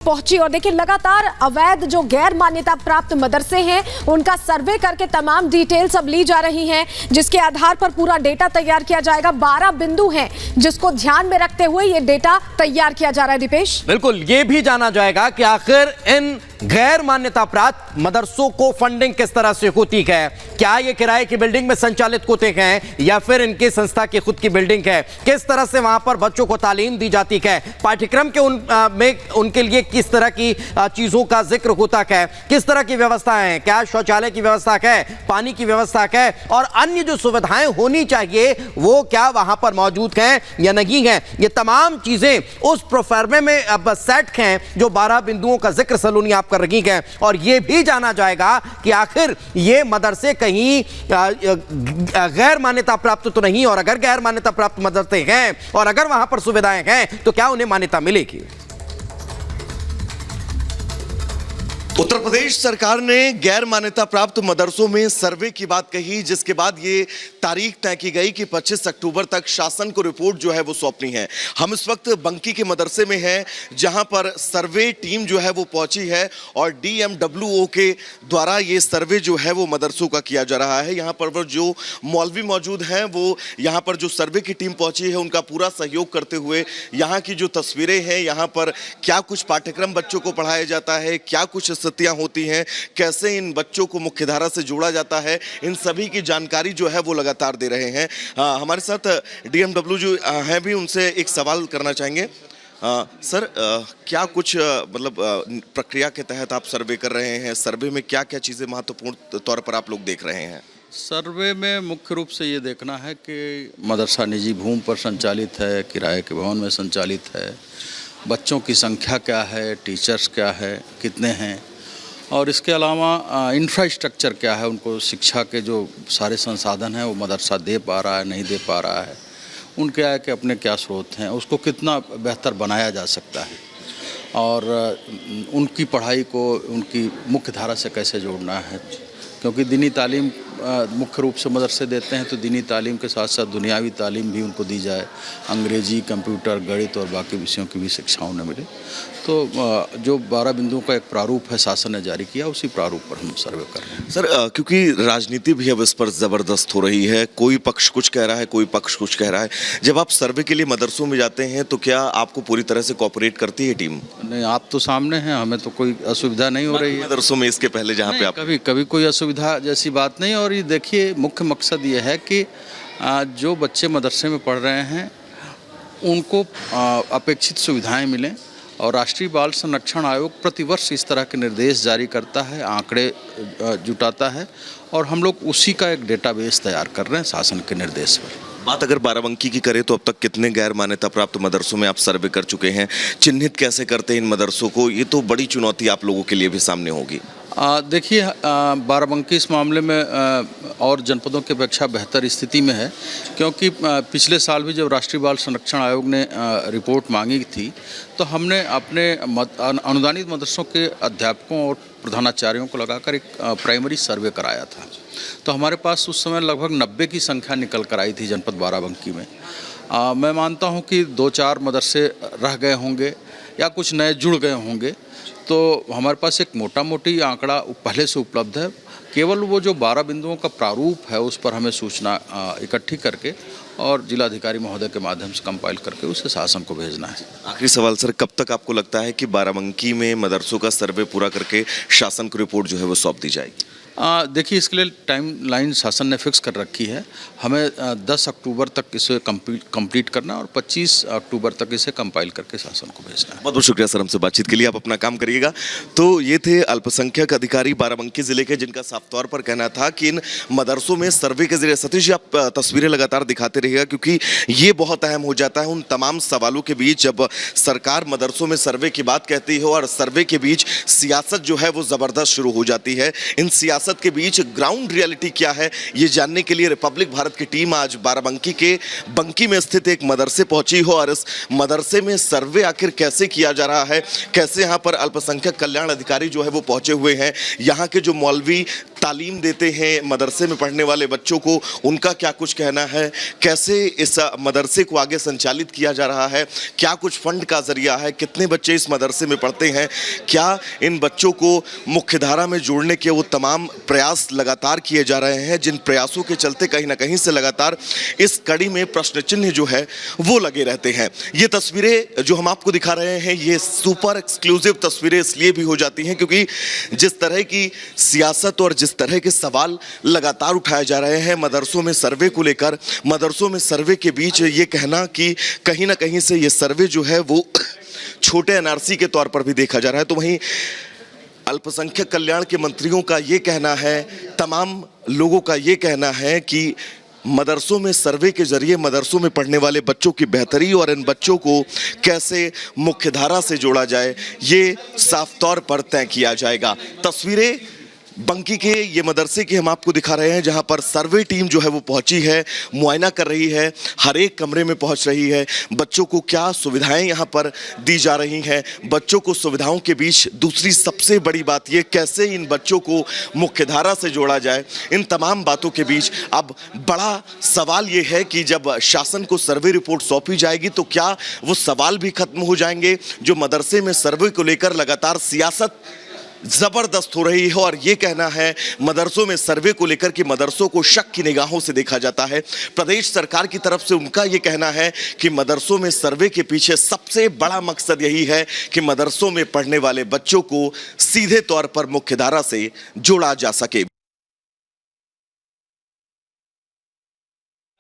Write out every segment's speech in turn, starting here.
पहुंची और देखिए लगातार अवैध जो गैर मान्यता प्राप्त मदरसे हैं उनका सर्वे करके तमाम डिटेल्स अब ली जा रही हैं, जिसके आधार पर पूरा डेटा तैयार किया जाएगा। 12 बिंदु हैं जिसको ध्यान में रखते हुए ये डेटा तैयार किया जा रहा है। दीपेश, बिल्कुल, ये भी जाना जाएगा कि आखिर इन गैर मान्यता प्राप्त मदरसों को फंडिंग किस तरह से होती है। क्या ये किराए की बिल्डिंग में संचालित होते हैं या फिर इनकी संस्था की खुद की बिल्डिंग है? किस तरह से वहां पर बच्चों को तालीम दी जाती है? पाठ्यक्रम के में उनके लिए किस तरह की चीजों का जिक्र होता है? किस तरह की व्यवस्थाएं हैं? क्या शौचालय की व्यवस्था है, पानी की व्यवस्था है और अन्य जो सुविधाएं होनी चाहिए वो क्या वहां पर मौजूद हैं या नहीं है? ये तमाम चीजें उस प्रोफार्मे में अब सेट हैं जो 12 बिंदुओं का जिक्र सलोनी आप कर रही है। और यह भी जाना जाएगा कि आखिर ये मदरसे कहीं गैर मान्यता प्राप्त तो नहीं, और अगर गैर मान्यता प्राप्त मदरसे हैं और अगर वहां पर सुविधाएं हैं तो क्या उन्हें मान्यता मिलेगी? उत्तर प्रदेश सरकार ने गैर मान्यता प्राप्त मदरसों में सर्वे की बात कही, जिसके बाद ये तारीख तय की गई कि 25 अक्टूबर तक शासन को रिपोर्ट जो है वो सौंपनी है। हम इस वक्त बंकी के मदरसे में हैं, जहां पर सर्वे टीम जो है वो पहुंची है और DMWO के द्वारा ये सर्वे जो है वो मदरसों का किया जा रहा है। यहाँ पर जो मौलवी मौजूद हैं वो यहाँ पर जो सर्वे की टीम पहुंची है उनका पूरा सहयोग करते हुए यहाँ की जो तस्वीरें हैं, यहाँ पर क्या कुछ पाठ्यक्रम बच्चों को पढ़ाया जाता है, क्या कुछ स्थितियां होती हैं, कैसे इन बच्चों को मुख्यधारा से जोड़ा जाता है, इन सभी की जानकारी जो है वो लगातार दे रहे हैं। हमारे साथ DMW जो हैं भी, उनसे एक सवाल करना चाहेंगे। सर, क्या कुछ मतलब प्रक्रिया के तहत आप सर्वे कर रहे हैं? सर्वे में क्या क्या चीज़ें महत्वपूर्ण तौर पर आप लोग देख रहे हैं? सर्वे में मुख्य रूप से ये देखना है कि मदरसा निजी भूमि पर संचालित है, किराए के भवन में संचालित है, बच्चों की संख्या क्या है, टीचर्स क्या है, कितने हैं, और इसके अलावा इंफ्रास्ट्रक्चर क्या है, उनको शिक्षा के जो सारे संसाधन हैं वो मदरसा दे पा रहा है, नहीं दे पा रहा है, उनके आय के अपने क्या स्रोत हैं, उसको कितना बेहतर बनाया जा सकता है, और उनकी पढ़ाई को उनकी मुख्य धारा से कैसे जोड़ना है। क्योंकि दीनी तालीम मुख्य रूप से मदरसे देते हैं, तो दीनी तालीम के साथ साथ दुनियावी तालीम भी उनको दी जाए, अंग्रेजी, कंप्यूटर, गणित और बाकी विषयों की भी शिक्षा उन्हें मिले। तो जो 12 बिंदुओं का एक प्रारूप है शासन ने जारी किया, उसी प्रारूप पर हम सर्वे कर रहे हैं। सर, क्योंकि राजनीति भी अब इस पर ज़बरदस्त हो रही है, कोई पक्ष कुछ कह रहा है, कोई पक्ष कुछ कह रहा है। जब आप सर्वे के लिए मदरसों में जाते हैं तो क्या आपको पूरी तरह से कोऑपरेट करती है टीम? नहीं, आप तो सामने हैं, हमें तो कोई असुविधा नहीं हो रही है मदरसों में इसके पहले जहाँ पे आप कभी कोई असुविधा जैसी बात नहीं। और ये देखिए, मुख्य मकसद ये है कि जो बच्चे मदरसे में पढ़ रहे हैं उनको अपेक्षित सुविधाएं मिलें, और राष्ट्रीय बाल संरक्षण आयोग प्रतिवर्ष इस तरह के निर्देश जारी करता है, आंकड़े जुटाता है, और हम लोग उसी का एक डेटाबेस तैयार कर रहे हैं शासन के निर्देश पर। बात अगर बाराबंकी की करें तो अब तक कितने गैर मान्यता प्राप्त मदरसों में आप सर्वे कर चुके हैं? चिन्हित कैसे करते हैं इन मदरसों को? ये तो बड़ी चुनौती आप लोगों के लिए भी सामने होगी। देखिए, बाराबंकी इस मामले में और जनपदों की अपेक्षा बेहतर स्थिति में है, क्योंकि पिछले साल भी जब राष्ट्रीय बाल संरक्षण आयोग ने रिपोर्ट मांगी थी तो हमने अपने अनुदानित मदरसों के अध्यापकों और प्रधानाचार्यों को लगाकर एक प्राइमरी सर्वे कराया था। तो हमारे पास उस समय लगभग 90 की संख्या निकल कर आई थी जनपद बाराबंकी में। मैं मानता हूं कि 2-4 मदरसे रह गए होंगे या कुछ नए जुड़ गए होंगे, तो हमारे पास एक मोटा मोटी आंकड़ा पहले से उपलब्ध है। केवल वो जो 12 बिंदुओं का प्रारूप है उस पर हमें सूचना इकट्ठी करके और जिलाधिकारी महोदय के माध्यम से कंपाइल करके उसे शासन को भेजना है। आखिरी सवाल सर, कब तक आपको लगता है कि बाराबंकी में मदरसों का सर्वे पूरा करके शासन को रिपोर्ट जो है वो सौंप दी जाएगी? देखिए, इसके लिए टाइम लाइन शासन ने फिक्स कर रखी है। हमें 10 अक्टूबर तक इसे कंप्लीट करना और 25 अक्टूबर तक इसे कंपाइल करके शासन को भेजना है। बहुत बहुत शुक्रिया सर हमसे बातचीत के लिए, आप अपना काम करिएगा। तो ये थे अल्पसंख्यक अधिकारी बाराबंकी जिले के, जिनका साफ तौर पर कहना था कि इन मदरसों में सर्वे के जरिए, सतीश जी आप तस्वीरें लगातार दिखाते रहिएगा क्योंकि ये बहुत अहम हो जाता है उन तमाम सवालों के बीच जब सरकार मदरसों में सर्वे की बात कहती है और सर्वे के बीच सियासत जो है वो ज़बरदस्त शुरू हो जाती है। इन सियासत के बीच ग्राउंड रियलिटी क्या है ये जानने के लिए रिपब्लिक भारत की टीम आज बाराबंकी के बंकी में स्थित एक मदरसे पहुंची हो, और इस मदरसे में सर्वे आखिर कैसे किया जा रहा है, कैसे यहाँ पर अल्पसंख्यक कल्याण अधिकारी जो है वो पहुंचे हुए हैं, यहाँ के जो मौलवी तालीम देते हैं मदरसे में पढ़ने वाले बच्चों को, उनका क्या कुछ कहना है, कैसे इस मदरसे को आगे संचालित किया जा रहा है, क्या कुछ फंड का जरिया है, कितने बच्चे इस मदरसे में पढ़ते हैं, क्या इन बच्चों को मुख्यधारा में जोड़ने के वो तमाम प्रयास लगातार किए जा रहे हैं, जिन प्रयासों के चलते कहीं ना कहीं से लगातार इस कड़ी में प्रश्न चिन्ह जो है वो लगे रहते हैं। ये तस्वीरें जो हम आपको दिखा रहे हैं ये सुपर एक्सक्लूसिव तस्वीरें इसलिए भी हो जाती हैं क्योंकि जिस तरह की सियासत और जिस तरह के सवाल लगातार उठाए जा रहे हैं मदरसों में सर्वे को लेकर, मदरसों में सर्वे के बीच ये कहना कि कहीं ना कहीं से ये सर्वे जो है वो छोटे एनआरसी के तौर पर भी देखा जा रहा है, तो वहीं अल्पसंख्यक कल्याण के मंत्रियों का ये कहना है, तमाम लोगों का ये कहना है कि मदरसों में सर्वे के जरिए मदरसों में पढ़ने वाले बच्चों की बेहतरी और इन बच्चों को कैसे मुख्यधारा से जोड़ा जाए ये साफ तौर पर तय किया जाएगा। तस्वीरें बंकी के ये मदरसे की हम आपको दिखा रहे हैं जहां पर सर्वे टीम जो है वो पहुंची है, मुआयना कर रही है, हर एक कमरे में पहुंच रही है, बच्चों को क्या सुविधाएं यहां पर दी जा रही हैं, बच्चों को सुविधाओं के बीच दूसरी सबसे बड़ी बात ये कैसे इन बच्चों को मुख्यधारा से जोड़ा जाए, इन तमाम बातों के बीच अब बड़ा सवाल ये है कि जब शासन को सर्वे रिपोर्ट सौंपी जाएगी तो क्या वो सवाल भी खत्म हो जाएंगे जो मदरसे में सर्वे को लेकर लगातार सियासत जबरदस्त हो रही है। और ये कहना है मदरसों में सर्वे को लेकर कि मदरसों को शक की निगाहों से देखा जाता है। प्रदेश सरकार की तरफ से उनका ये कहना है कि मदरसों में सर्वे के पीछे सबसे बड़ा मकसद यही है कि मदरसों में पढ़ने वाले बच्चों को सीधे तौर पर मुख्यधारा से जोड़ा जा सके।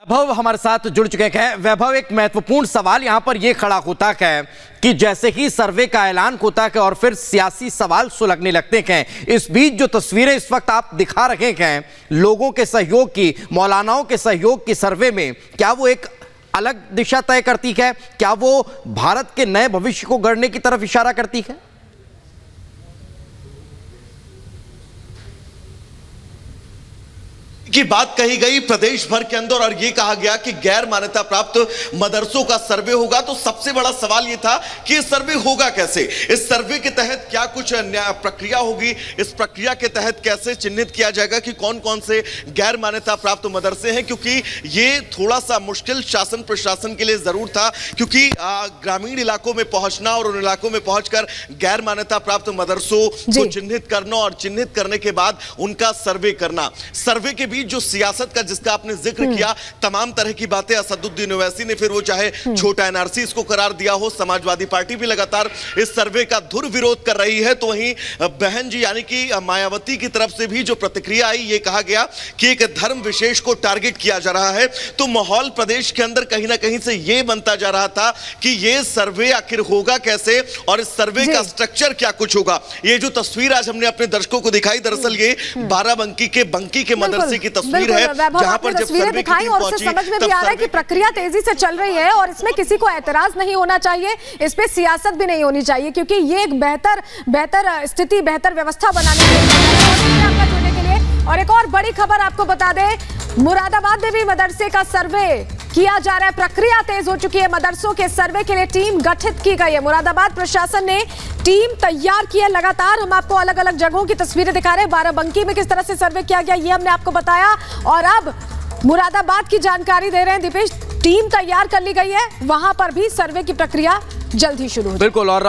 वैभव हमारे साथ जुड़ चुके हैं। वैभव, एक महत्वपूर्ण सवाल यहां पर यह खड़ा होता है कि जैसे ही सर्वे का ऐलान होता है और फिर सियासी सवाल सुलगने लगते हैं, इस बीच जो तस्वीरें इस वक्त आप दिखा रहे हैं लोगों के सहयोग की, मौलानाओं के सहयोग की सर्वे में, क्या वो एक अलग दिशा तय करती है? क्या वो भारत के नए भविष्य को गढ़ने की तरफ इशारा करती है? की बात कही गई प्रदेश भर के अंदर और ये कहा गया कि गैर मान्यता प्राप्त मदरसों का सर्वे होगा, तो सबसे बड़ा सवाल ये था कि इस सर्वे होगा कैसे, इस सर्वे के तहत क्या कुछ प्रक्रिया होगी, इस प्रक्रिया के तहत कैसे चिन्हित किया जाएगा कि कौन कौन से गैर मान्यता प्राप्त मदरसे हैं, क्योंकि ये थोड़ा सा मुश्किल शासन प्रशासन के लिए जरूर था क्योंकि ग्रामीण इलाकों में पहुंचना और उन इलाकों में पहुंचकर गैर मान्यता प्राप्त मदरसों को चिन्हित करना और चिन्हित करने के बाद उनका सर्वे करना, सर्वे के जो सियासत का जिसका आपने जिक्र किया, तमाम तरह की बातें असदुद्दीन ओवैसी ने, फिर वो चाहे छोटा एनआरसी इसको करार दिया हो, समाजवादी पार्टी भी लगातार इस सर्वे का धुर विरोध कर रही है, तो वहीं बहन जी यानी कि मायावती की तरफ से भी जो प्रतिक्रिया आई, ये कहा गया कि एक धर्म विशेष को टारगेट किया जा रहा है। तो माहौल प्रदेश के अंदर कहीं ना कहीं से ये बनता जा रहा था कि ये सर्वे आखिर होगा कैसे और इस सर्वे का स्ट्रक्चर क्या कुछ होगा। ये जो तस्वीर आज हमने अपने दर्शकों को दिखाई, दरअसल ये बाराबंकी के मदरसे की तस्वीर है जहां पर जब तस्वीरें दिखाई और उससे समझ में भी आ रहा है कि प्रक्रिया तेजी से चल रही है और इसमें किसी को ऐतराज नहीं होना चाहिए, इस पे सियासत भी नहीं होनी चाहिए क्योंकि ये एक बेहतर स्थिति, बेहतर व्यवस्था बनाने के लिए। और एक और बड़ी खबर आपको बता दें, मुरादाबाद में भी मदरसे का सर्वे किया जा रहा है, प्रक्रिया तेज हो चुकी है, मदरसों के सर्वे के लिए टीम गठित की गई है। मुरादाबाद प्रशासन ने टीम तैयार की है, लगातार हम आपको अलग अलग जगहों की तस्वीरें दिखा रहे हैं। बाराबंकी में किस तरह से सर्वे किया गया ये हमने आपको बताया और अब मुरादाबाद की जानकारी दे रहे हैं दीपेश, टीम तैयार कर ली गई है, वहां पर भी सर्वे की प्रक्रिया जल्द ही शुरू हो। बिल्कुल। और